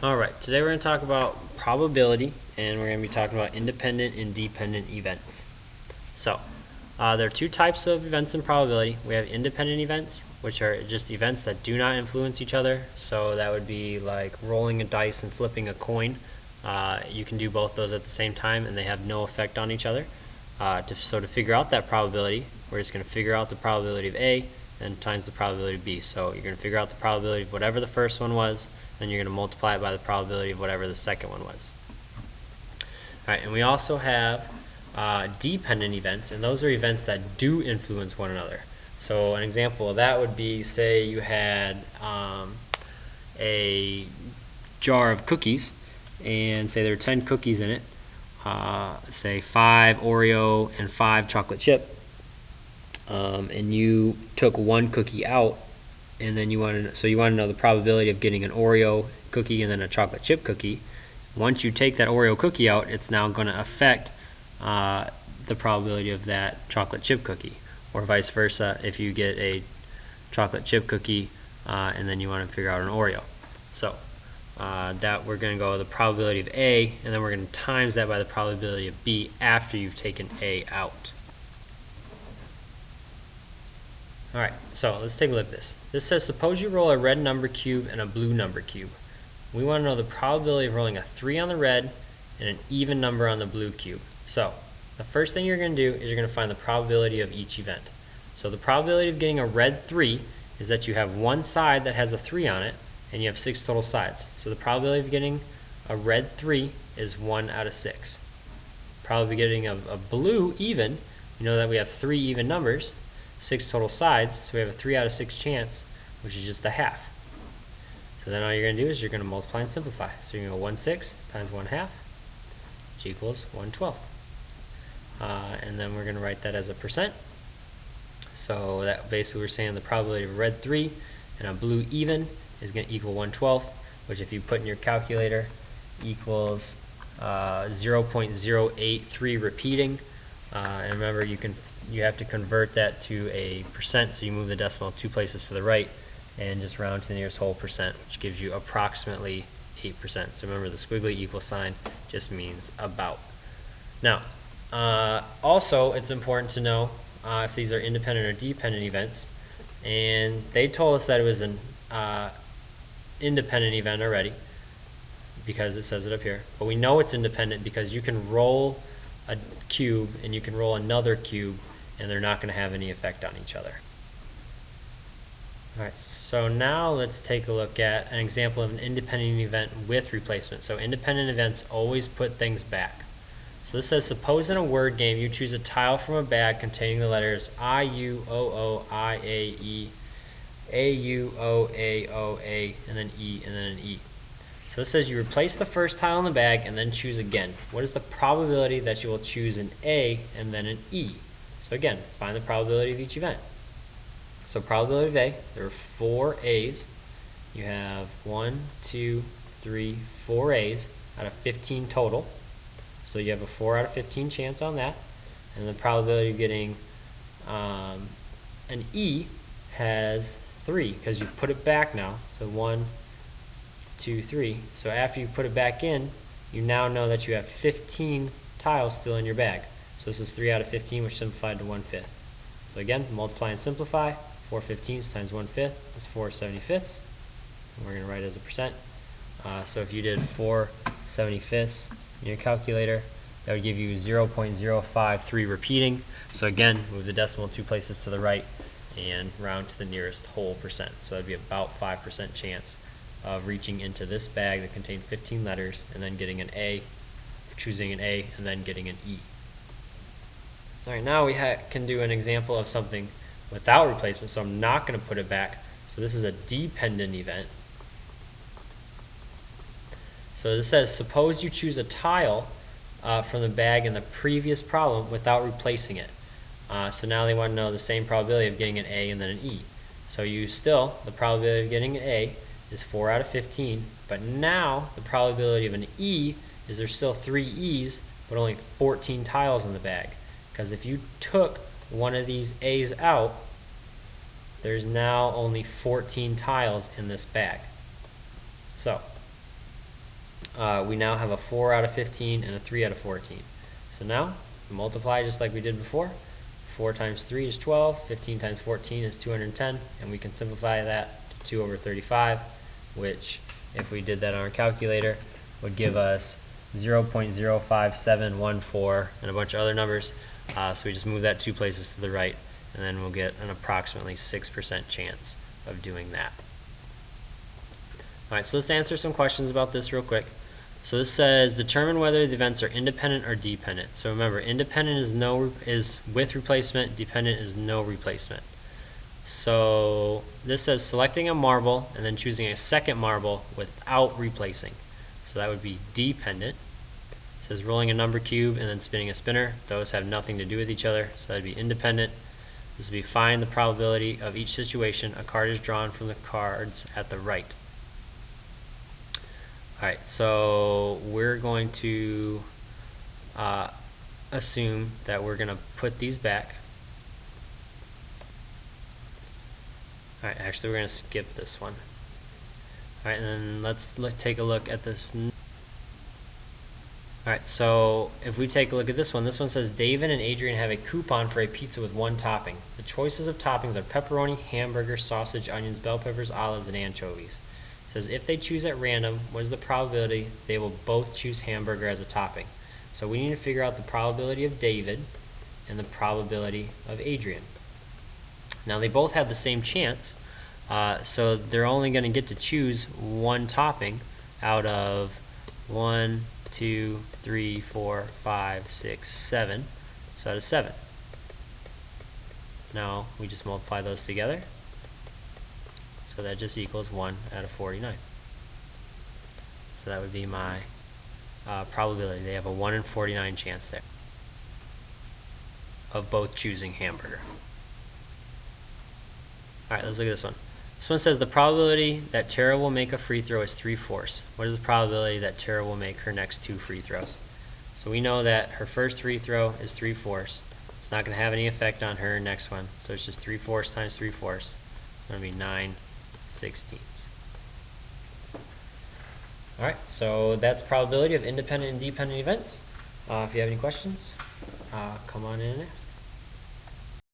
Alright, today we're going to talk about probability, and we're going to be talking about independent and dependent events. So, there are two types of events in probability. We have independent events, which are just events that do not influence each other. So that would be like rolling a dice and flipping a coin. You can do both those at the same time, and they have no effect on each other. So to figure out that probability, we're just going to figure out the probability of A, then times the probability of B. So you're going to figure out the probability of whatever the first one was, then you're going to multiply it by the probability of whatever the second one was. Alright, and we also have dependent events, and those are events that do influence one another. So an example of that would be, say you had a jar of cookies, and say there are 10 cookies in it, say 5 Oreo and 5 chocolate chip, and you took one cookie out, and then you want to know the probability of getting an Oreo cookie and then a chocolate chip cookie. Once you take that Oreo cookie out, it's now going to affect the probability of that chocolate chip cookie, or vice versa if you get a chocolate chip cookie and then you want to figure out an Oreo. So that we're going to go with the probability of A, and then we're going to times that by the probability of B after you've taken A out. Alright, so let's take a look at this. This says, suppose you roll a red number cube and a blue number cube. We want to know the probability of rolling a 3 on the red and an even number on the blue cube. So the first thing you're going to do is you're going to find the probability of each event. So the probability of getting a red 3 is that you have one side that has a 3 on it, and you have 6 total sides. So the probability of getting a red 3 is 1 out of 6. Probability of getting a blue even, you know that we have 3 even numbers, 6 total sides, so we have a 3 out of 6 chance, which is just a half. So then all you're going to do is you're going to multiply and simplify. So you're going to go 1/6 times 1/2, which equals 1/12. And then we're going to write that as a percent. So that basically we're saying the probability of a red 3 and a blue even is going to equal 1/12, which if you put in your calculator equals 0.083 repeating. And remember, you have to convert that to a percent, so you move the decimal 2 places to the right and just round to the nearest whole percent, which gives you approximately 8%. So remember, the squiggly equal sign just means about. Now, also it's important to know if these are independent or dependent events, and they told us that it was an independent event already because it says it up here, but we know it's independent because you can roll a cube and you can roll another cube and they're not going to have any effect on each other. Alright, so now let's take a look at an example of an independent event with replacement. So independent events always put things back. So this says, suppose in a word game you choose a tile from a bag containing the letters I, U, O, O, I, A, E, A, U, O, A, O, A, and then E, and then an E. So this says you replace the first tile in the bag and then choose again. What is the probability that you will choose an A and then an E? So again, find the probability of each event. So probability of A, there are 4 A's. You have 1, 2, 3, 4 A's out of 15 total. So you have a 4 out of 15 chance on that. And the probability of getting an E has 3 because you've put it back now. So 1, 2, 3. So after you put it back in, you now know that you have 15 tiles still in your bag. So this is 3 out of 15, which simplified to 1/5. So again, multiply and simplify. 4 15ths times 1/5 is 4 75ths. And we're going to write it as a percent. So if you did 4 75ths in your calculator, that would give you 0.053 repeating. So again, move the decimal 2 places to the right and round to the nearest whole percent. So that would be about 5% chance of reaching into this bag that contained 15 letters and then getting an A, choosing an A, and then getting an E. Alright, now we can do an example of something without replacement, so I'm not going to put it back. So this is a dependent event. So this says, suppose you choose a tile from the bag in the previous problem without replacing it. So now they want to know the same probability of getting an A and then an E. So the probability of getting an A is 4 out of 15, but now the probability of an E is there's still 3 E's, but only 14 tiles in the bag. Because if you took one of these A's out, there's now only 14 tiles in this bag. So we now have a 4 out of 15 and a 3 out of 14. So now, we multiply just like we did before. 4 times 3 is 12, 15 times 14 is 210, and we can simplify that to 2 over 35, which, if we did that on our calculator, would give us 0.05714 and a bunch of other numbers. So we just move that 2 places to the right, and then we'll get an approximately 6% chance of doing that. Alright, so let's answer some questions about this real quick. So this says, determine whether the events are independent or dependent. So remember, independent is with replacement, dependent is no replacement. So this says selecting a marble and then choosing a second marble without replacing. So that would be dependent. It says rolling a number cube and then spinning a spinner. Those have nothing to do with each other, so that would be independent. This would be find the probability of each situation. A card is drawn from the cards at the right. Alright, so we're going to assume that we're going to put these back. Alright, actually we're going to skip this one. Alright, and then let's take a look at this. Alright, so if we take a look at this one says David and Adrian have a coupon for a pizza with 1 topping. The choices of toppings are pepperoni, hamburger, sausage, onions, bell peppers, olives, and anchovies. It says if they choose at random, what is the probability they will both choose hamburger as a topping? So we need to figure out the probability of David and the probability of Adrian. Now they both have the same chance, so they're only going to get to choose 1 topping out of 1, 2, 3, 4, 5, 6, 7. So out of 7. Now we just multiply those together. So that just equals 1 out of 49. So that would be my probability. They have a 1 in 49 chance there of both choosing hamburger. Alright, let's look at this one. This one says the probability that Tara will make a free throw is 3/4. What is the probability that Tara will make her next 2 free throws? So we know that her first free throw is 3/4. It's not going to have any effect on her next one. So it's just 3/4 times 3/4. It's going to be 9/16. Alright, so that's probability of independent and dependent events. If you have any questions, come on in and ask.